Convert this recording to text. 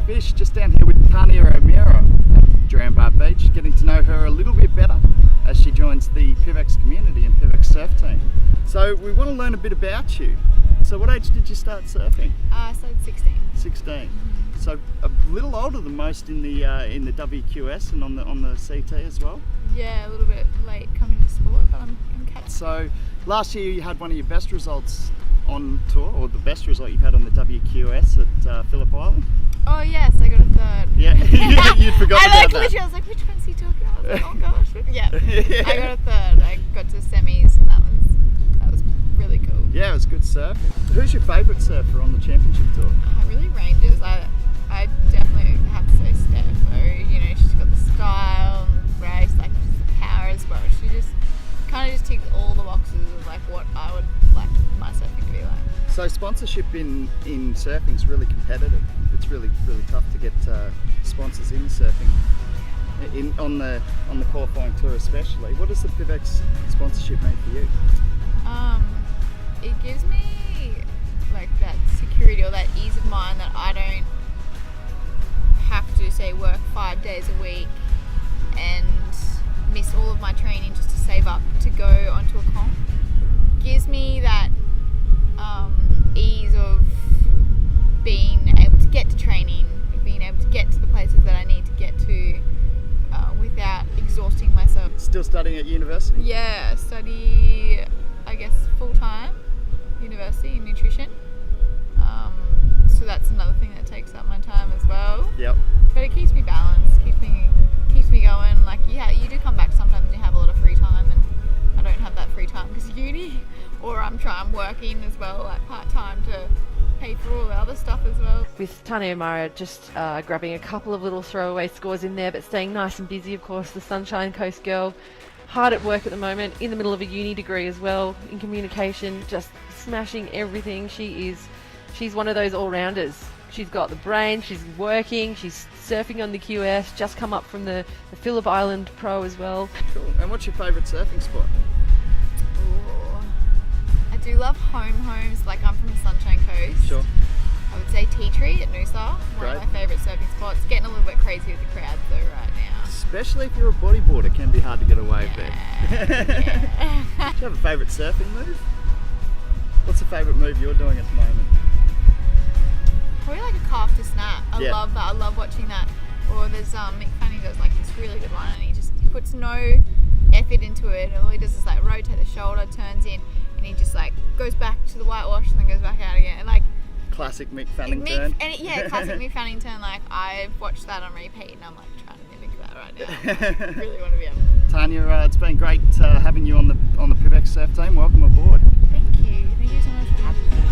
fish just down here with Tarnea at Drambar Beach, getting to know her a little bit better as she joins the PIVX community and PIVX surf team. So we want to learn a bit about you. So what age did you start surfing? I started 16. 16. So a little older than most in the WQS and on the CT as well. Yeah, a little bit late coming to sport, but I'm catching. So last year you had one of your best results on tour, or the best result you've had on the WQS at Phillip Island. Oh yes, I got a third. Yeah, you'd forgotten about that. I was like, which one's he talking about? I was like, oh gosh. Yeah, I got a third. I got to semis, and that was really cool. Yeah, it was good surfing. Who's your favourite surfer on the championship tour? Really ranges. I definitely have to say Steph. You know, she's got the style and the grace, like just the power as well. She just kind of just ticks all the boxes of like what I would like my surfing to be like. So sponsorship in surfing is really competitive. It's really tough to get sponsors in surfing. On the qualifying tour especially. What does the PIVX sponsorship mean for you? It gives me like that security or that ease of mind that I don't have to say work 5 days a week and miss all of my training just to save up to go onto a comp. Gives me that ease of being able to get to training, being able to get to the places that I need to get to without exhausting myself. Still studying at university? Yeah, study I guess full-time university in nutrition. So that's another thing that takes up my time as well. Yep. But it keeps me balanced, keeps me going. Like, yeah, you do come back sometimes and you have a lot of free time, and I don't have that free time because of uni, or I'm working as well, like part-time to pay for all the other stuff as well. With Tarnea just grabbing a couple of little throwaway scores in there, but staying nice and busy, of course, the Sunshine Coast girl. Hard at work at the moment, in the middle of a uni degree as well, in communication, just smashing everything. She's one of those all-rounders. She's got the brain, she's working, she's surfing on the QS, just come up from the Phillip Island Pro as well. Cool. And what's your favourite surfing spot? Ooh, I do love homes, like I'm from the Sunshine Coast. Sure. I would say Tea Tree at Noosa, one of my favourite surfing spots. Getting a little bit crazy with the crowds though right now. Especially if you're a bodyboarder, it can be hard to get a wave there. Yeah. Do you have a favourite surfing move? What's the favourite move you're doing at the moment? Probably like a calf to snap. I Yeah. love that. I love watching that. Or there's Mick Fanning does like this really good one, and he puts no effort into it. And all he does is like rotate the shoulder, turns in, and he just like goes back to the whitewash and then goes back out again. And like Classic Mick Fanning turn. Classic Mick Fanning turn. Like I've watched that on repeat, and I'm like trying to mimic that right now. I really want to be able. Tarnea, it's been great having you on the PIVX surf team. Welcome aboard. Thank you so much for having me.